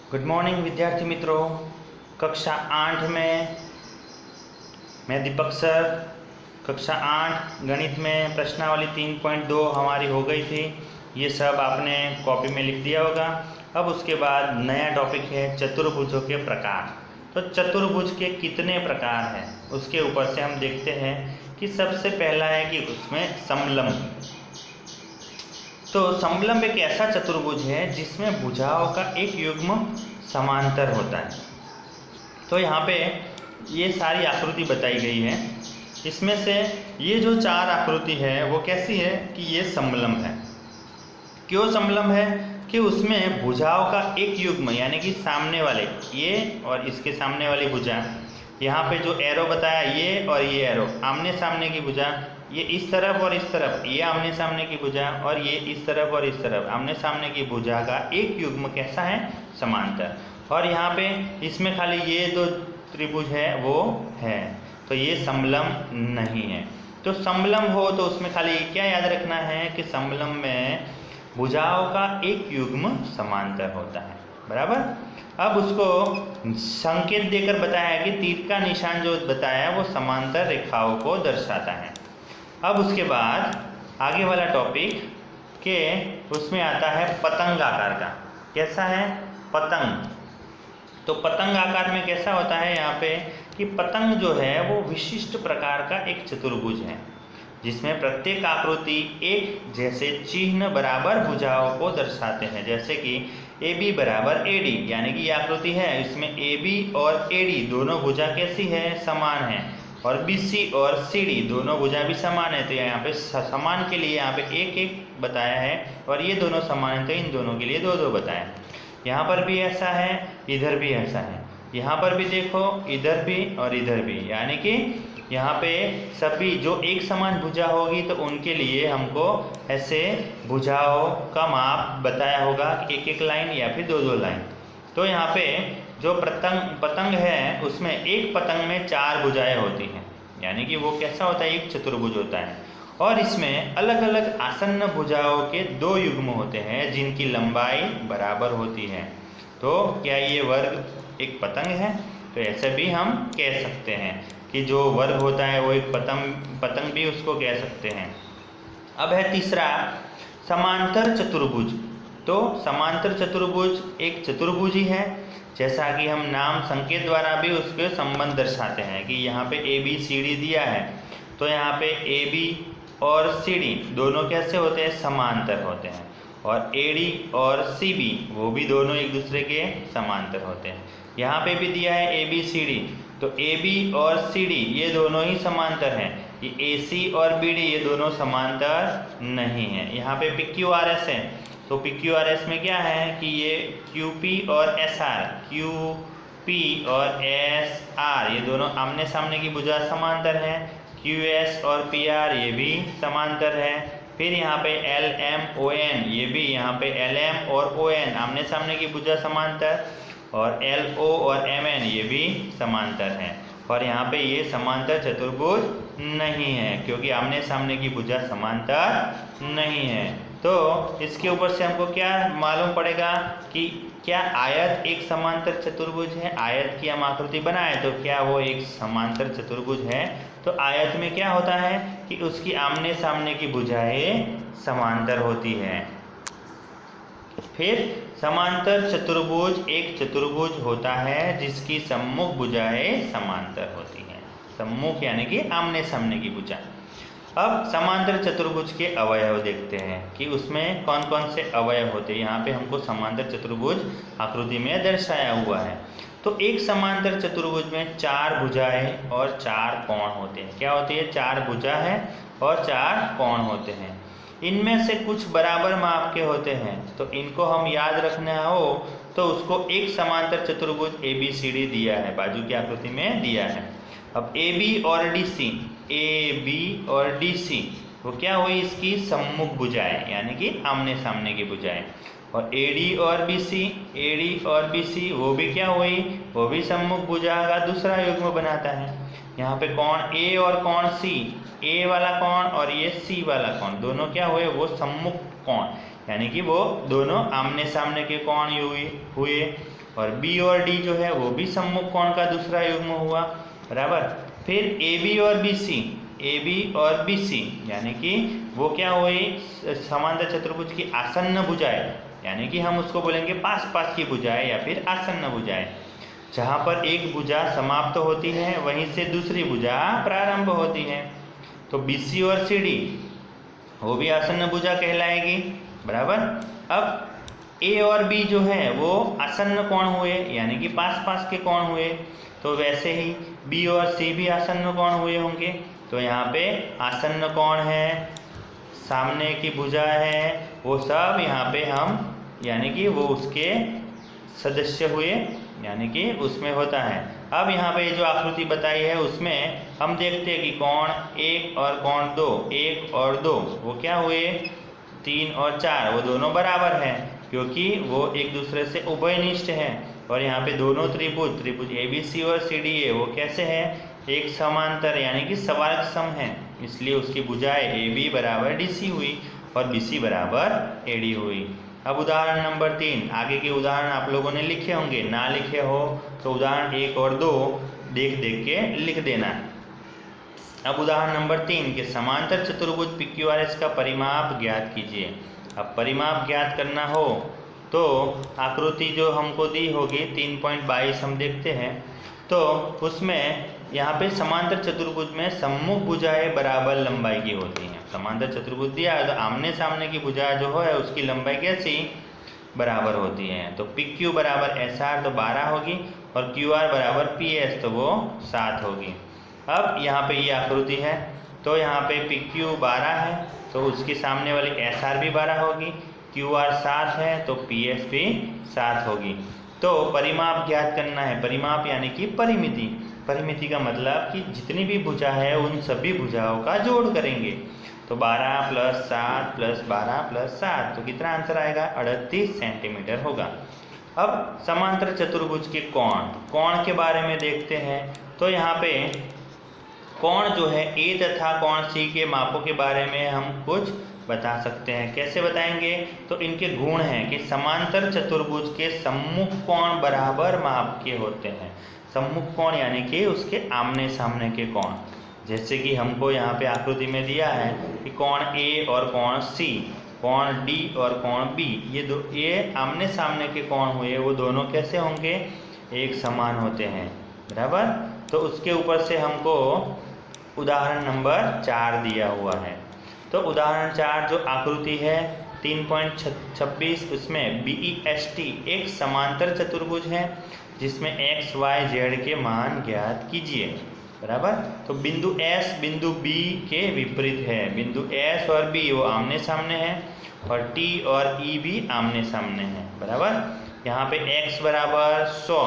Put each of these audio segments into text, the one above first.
Good morning विद्यार्थी मित्रों। कक्षा 8 में मैं दीपक सर। कक्षा 8 गणित में प्रश्नावली 3.2 हमारी हो गई थी। ये सब आपने कॉपी में लिख दिया होगा। अब उसके बाद नया टॉपिक है चतुर्भुजों के प्रकार। तो चतुर्भुज के कितने प्रकार हैं उसके ऊपर से हम देखते हैं कि सबसे पहला है कि उसमें समलंब। तो समलंब एक ऐसा चतुर्भुज है जिसमें भुजाओं का एक युग्म समांतर होता है। तो यहाँ पे ये सारी आकृति बताई गई है। इसमें से ये जो 4 आकृति है वो कैसी है कि ये समलंब है। क्यों समलंब है कि उसमें भुजाओं का एक युग्म यानी कि सामने वाले ये और इसके सामने वाली भुजा, यहाँ पे जो एरो बताया ये और ये एरो आमने सामने की भुजा, ये इस तरफ और इस तरफ ये आमने सामने की भुजा और ये इस तरफ और इस तरफ आमने सामने की भुजा का एक युग्म कैसा है, समांतर। और यहाँ पे इसमें खाली ये 2 त्रिभुज है वो है, तो ये समलंब नहीं है। तो समलंब हो तो उसमें खाली क्या याद रखना है कि समलंब में भुजाओं का एक युग्म समांतर होता है, बराबर। अब उसको संकेत देकर बताया कि तीर का निशान जो बताया वो समांतर रेखाओं को दर्शाता है। अब उसके बाद आगे वाला टॉपिक के उसमें आता है पतंग आकार का। कैसा है, पतंग। तो पतंग आकार में कैसा होता है यहाँ पे कि पतंग जो है वो विशिष्ट प्रकार का एक चतुर्भुज है जिसमें प्रत्येक आकृति एक जैसे चिन्ह बराबर भुजाओं को दर्शाते हैं। जैसे कि AB बराबर AD, यानी कि ये आकृति है इसमें AB और AD दोनों भुजा कैसी है, समान है। और BC और CD दोनों भुजा भी समान है। तो यहाँ पे समान के लिए यहाँ पे 1-1 बताया है और ये दोनों समान है तो इन दोनों के लिए 2-2 बताया है। यहाँ पर भी ऐसा है, इधर भी ऐसा है। यहाँ पर भी देखो, इधर भी और इधर भी, यानी कि यहाँ पे सभी जो एक समान भुजा होगी तो उनके लिए हमको ऐसे भुजाओं का माप बताया होगा, 1-1 लाइन या फिर 2-2 लाइन। तो यहाँ पे जो पतंग है उसमें एक पतंग में 4 भुजाएं होती हैं, यानी कि वो कैसा होता है, एक चतुर्भुज होता है। और इसमें अलग अलग आसन्न भुजाओं के 2 युग्म होते हैं जिनकी लंबाई बराबर होती है। तो क्या ये वर्ग एक पतंग है? तो ऐसे भी हम कह सकते हैं कि जो वर्ग होता है वो एक पतंग भी उसको कह सकते हैं। अब है तीसरा समांतर चतुर्भुज। तो समांतर चतुर्भुज एक चतुर्भुज ही है, जैसा कि हम नाम संकेत द्वारा भी उसके संबंध दर्शाते हैं कि यहाँ पे ABCD दिया है तो यहाँ पे AB और CD दोनों कैसे होते हैं, समांतर होते हैं। और AD और CB वो भी दोनों एक दूसरे के समांतर होते हैं। यहाँ पे भी दिया है ABCD, तो AB और CD ये दोनों ही समांतर हैं। ये AC और BD ये दोनों समांतर नहीं हैं। यहाँ पे PQRS है, तो PQRS में क्या है कि ये QP और SR, QP और SR ये दोनों आमने सामने की भुजा समांतर हैं। QS और PR ये भी समांतर है। फिर यहाँ पे LMON ये भी, यहाँ पे LM और ON आमने सामने की भुजा समांतर, और LO और MN ये भी समांतर हैं। और यहाँ पे ये समांतर चतुर्भुज नहीं है क्योंकि आमने सामने की भुजा समांतर नहीं है। तो इसके ऊपर से हमको क्या मालूम पड़ेगा कि क्या आयत एक समांतर चतुर्भुज है? आयत की हम आकृति बनाए तो क्या वो एक समांतर चतुर्भुज है? तो आयत में क्या होता है कि उसकी आमने सामने की भुजाएं समांतर होती हैं। फिर समांतर चतुर्भुज एक चतुर्भुज होता है जिसकी सम्मुख भुजाएं समांतर होती हैं। सम्मुख यानी कि आमने सामने की भुजा। अब समांतर चतुर्भुज के अवयव देखते हैं कि उसमें कौन कौन से अवयव होते हैं। यहाँ पे हमको समांतर चतुर्भुज आकृति में दर्शाया हुआ है। तो एक समांतर चतुर्भुज में 4 भुजाएं और 4 कोण होते हैं। क्या होती है? 4 भुजा है और 4 कोण होते हैं। इनमें से कुछ बराबर माप के होते हैं, तो इनको हम याद रखना हो तो उसको एक समांतर चतुर्भुज ABCD दिया है, बाजू की आकृति में दिया है। अब AB और DC वो क्या हुई, इसकी सम्मुख भुजाएं यानी कि आमने सामने की भुजाएं। और AD और BC वो भी क्या हुई, वो भी सम्मुख भुजा का दूसरा युग्म बनाता है। यहाँ पे कोण A और कोण C, A वाला कोण और ये C वाला कोण दोनों क्या हुए, वो सम्मुख कोण यानी कि वो दोनों आमने सामने के कोण हुए। और बी और डी जो है वो भी सम्मुख कोण का दूसरा युग्म हुआ, बराबर। फिर ए बी और बी सी, ए बी और बी सी यानी कि वो क्या हुई, समांतर चतुर्भुज की आसन्न भुजाएं, यानी कि हम उसको बोलेंगे पास पास की भुजाएं या फिर आसन्न भुजाएं। जहाँ पर एक भुजा समाप्त होती है वहीं से दूसरी भुजा प्रारंभ होती है। तो बी सी और सी डी वो भी आसन्न भुजा कहलाएगी, बराबर। अब ए और बी जो है वो आसन्न कोण हुए, यानी कि पास पास के कोण हुए। तो वैसे ही बी और सी भी आसन्न कोण हुए होंगे। तो यहाँ पे आसन्न कोण है, सामने की भुजा है, वो सब यहाँ पे हम यानी कि वो उसके सदस्य हुए, यानी कि उसमें होता है। अब यहाँ पे जो आकृति बताई है उसमें हम देखते हैं कि कोण 1 और कोण 2, 1 और 2 वो क्या हुए, 3 और 4 वो दोनों बराबर हैं, क्योंकि वो एक दूसरे से उभयनिष्ठ हैं। और यहाँ पे दोनों त्रिभुज ए बी सी और सी डी ए वो कैसे हैं, एक समांतर यानी कि सवार्ग सम है, इसलिए उसकी भुजाएं ए बी बराबर डी सी हुई और बी सी बराबर ए डी हुई। अब उदाहरण नंबर 3, आगे के उदाहरण आप लोगों ने लिखे होंगे, ना लिखे हो तो उदाहरण 1 और 2 देख देख के लिख देना। अब उदाहरण नंबर 3 के समांतर चतुर्भुज PQRS का परिमाप ज्ञात कीजिए। अब परिमाप ज्ञात करना हो तो आकृति जो हमको दी होगी 3.22 हम देखते हैं। तो उसमें यहाँ पे समांतर चतुर्भुज में सम्मुख भुजाएं बराबर लंबाई की होती हैं। समांतर चतुर्भुज दिया है तो आमने सामने की भुजा जो है उसकी लंबाई कैसी बराबर होती है। तो PQ बराबर SR तो 12 होगी और QR बराबर PS तो वो 7 होगी। अब यहाँ पे ये आकृति है तो यहाँ पे PQ 12 है तो उसके सामने वाली SR भी 12 होगी, QR 7 है तो PS भी 7 होगी। तो परिमाप ज्ञात करना है। परिमाप यानी कि परिमिति। परिमिति का मतलब कि जितनी भी भुजा है उन सभी भुजाओं का जोड़ करेंगे। तो 12 + 7 + 12 + 7 तो कितना आंसर आएगा, 38 सेंटीमीटर होगा। अब समांतर चतुर्भुज के कोण के बारे में देखते हैं। तो यहाँ पे कोण जो है ए तथा कोण सी के मापों के बारे में हम कुछ बता सकते हैं। कैसे बताएंगे, तो इनके गुण हैं कि समांतर चतुर्भुज के सम्मुख कोण बराबर माप के होते हैं। सम्मुख कोण यानी कि उसके आमने सामने के कोण, जैसे कि हमको यहाँ पे आकृति में दिया है कि कोण ए और कोण सी, कोण डी और कोण बी, ये आमने सामने के कोण हुए, वो दोनों कैसे होंगे, एक समान होते हैं, बराबर। तो उसके ऊपर से हमको उदाहरण नंबर 4 दिया हुआ है। तो उदाहरण 4 जो आकृति है 3.26 उसमें BEST एक समांतर चतुर्भुज है जिसमें x, y, z के मान ज्ञात कीजिए, बराबर। तो बिंदु S बिंदु B के विपरीत है। बिंदु S और B वो आमने सामने है और T और E भी आमने सामने है, बराबर। यहाँ पे x बराबर 100,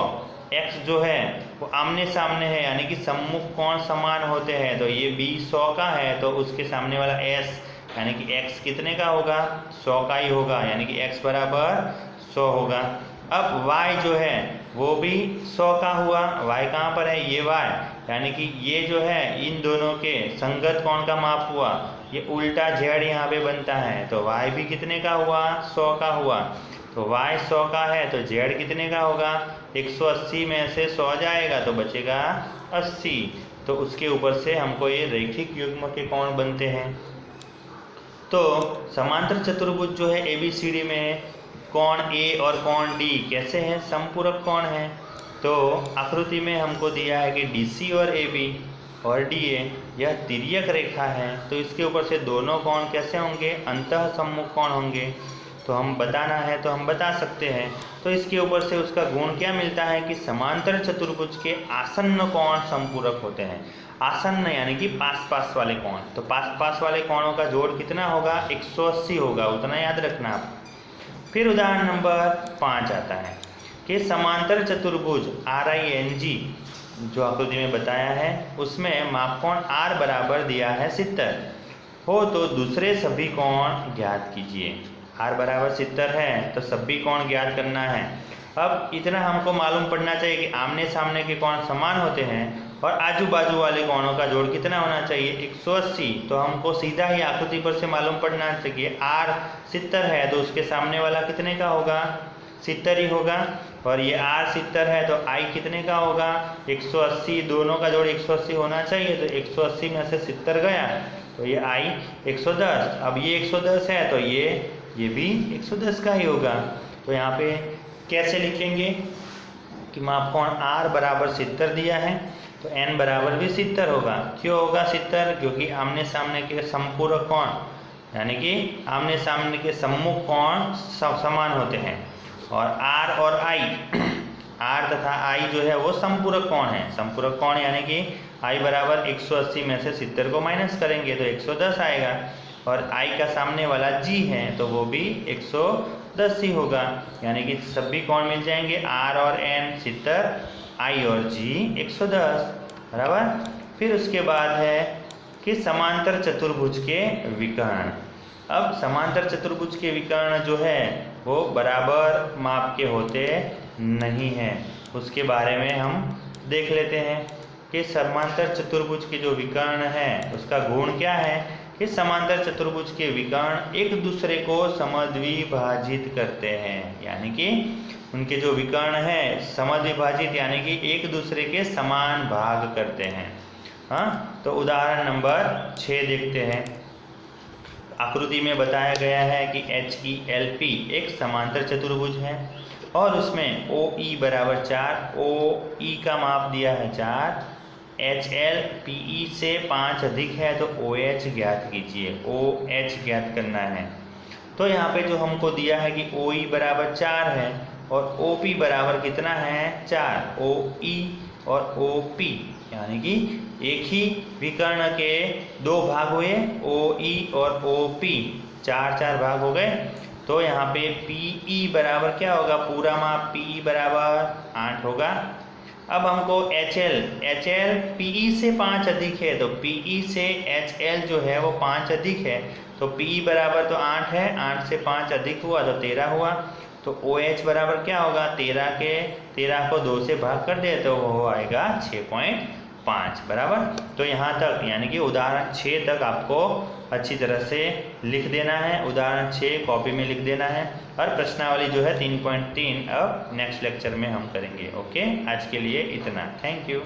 x जो है वो आमने सामने है यानी कि सम्मुख कोण समान होते हैं। तो ये B 100 का है तो उसके सामने वाला S यानी कि x कितने का होगा, 100 का ही होगा, यानी कि x बराबर 100 होगा। अब y जो है वो भी 100 का हुआ। y कहाँ पर है, ये y, यानी कि ये जो है इन दोनों के संगत कोण का माप हुआ। ये उल्टा z यहाँ पे बनता है तो y भी कितने का हुआ, 100 का हुआ। तो y 100 का है तो z कितने का होगा, 180 में से 100 जाएगा तो बचेगा 80। तो उसके ऊपर से हमको ये रैखिक युग्म के कोण बनते हैं। तो समांतर चतुर्भुज जो है ABCD में कोण A और कोण D कैसे हैं, समपूरक कोण है। तो आकृति में हमको दिया है कि DC और AB और DA यह तिर्यक रेखा है, तो इसके ऊपर से दोनों कोण कैसे होंगे, अंतः सम्मुख कोण होंगे। तो हम बताना है तो हम बता सकते हैं। तो इसके ऊपर से उसका गुण क्या मिलता है कि समांतर चतुर्भुज के आसन्न कोण समपूरक होते हैं। आसन्न यानी कि पास पास वाले कोण, तो पास पास वाले कोणों का जोड़ कितना होगा, 180 होगा, उतना याद रखना आप। फिर उदाहरण नंबर 5 आता है कि समांतर चतुर्भुज RING जो आकृति में बताया है उसमें मापकोण R बराबर दिया है 70 हो तो दूसरे सभी कोण ज्ञात कीजिए। R बराबर 70 है तो सभी कोण ज्ञात करना है। अब इतना हमको मालूम पड़ना चाहिए कि आमने सामने के कोण समान होते हैं और आजू बाजू वाले कोणों का जोड़ कितना होना चाहिए 180। तो हमको सीधा ही आकृति पर से मालूम पड़ना चाहिए R 70 है तो उसके सामने वाला कितने का होगा 70 ही होगा, और ये R 70 है तो I कितने का होगा 180। दोनों का जोड़ 180 होना चाहिए, तो 180 में से 70 गया तो ये I 110। अब ये 110 है तो ये भी 110 का ही होगा। तो यहाँ पे कैसे लिखेंगे कि मापकोण R बराबर 70 दिया है तो n बराबर भी 70 होगा। क्यों होगा 70? क्योंकि आमने सामने के संपूरक कोण यानी कि आमने सामने के सम्मुख कोण समान होते हैं, और R और I R तथा I जो है वो संपूरक कोण है। संपूरक कोण यानी कि I बराबर 180 में से 70 को माइनस करेंगे तो 110 आएगा, और I का सामने वाला G है तो वो भी 110 ही होगा। यानी कि सभी कोण मिल जाएंगे, R और N 70, I और G 110 बराबर। फिर उसके बाद है कि समांतर चतुर्भुज के विकर्ण। अब समांतर चतुर्भुज के विकर्ण जो है वो बराबर माप के होते नहीं हैं, उसके बारे में हम देख लेते हैं कि समांतर चतुर्भुज के जो विकर्ण है उसका गुण क्या है कि समांतर चतुर्भुज के विकर्ण एक दूसरे को समद्विभाजित करते हैं, यानी कि उनके जो विकर्ण है समद्विभाजित यानी कि एक दूसरे के समान भाग करते हैं। हाँ, तो उदाहरण नंबर 6 देखते हैं। आकृति में बताया गया है कि HELP एक समांतर चतुर्भुज है और उसमें OE बराबर 4, OE का माप दिया है 4, HL PE से 5 अधिक है तो OH ज्ञात कीजिए। OH ज्ञात करना है। तो यहाँ पे जो हमको दिया है कि OE बराबर 4 है और OP बराबर कितना है 4, OE और OP यानी कि एक ही विकर्ण के दो भाग हुए OE और OP, 4 भाग हो गए। तो यहाँ पे PE बराबर क्या होगा, पूरा माप PE बराबर 8 होगा। अब हमको HL PE से 5 अधिक है तो PE से HL जो है वो 5 अधिक है, तो PE बराबर तो 8 है, 8 से 5 अधिक हुआ तो 13 हुआ। तो OH बराबर क्या होगा, 13 को 2 से भाग कर दे तो वो आएगा 6.5 बराबर। तो यहाँ तक यानी कि उदाहरण 6 तक आपको अच्छी तरह से लिख देना है। उदाहरण 6 कॉपी में लिख देना है, और प्रश्नावली जो है 3.3 अब नेक्स्ट लेक्चर में हम करेंगे। ओके, आज के लिए इतना। Thank you.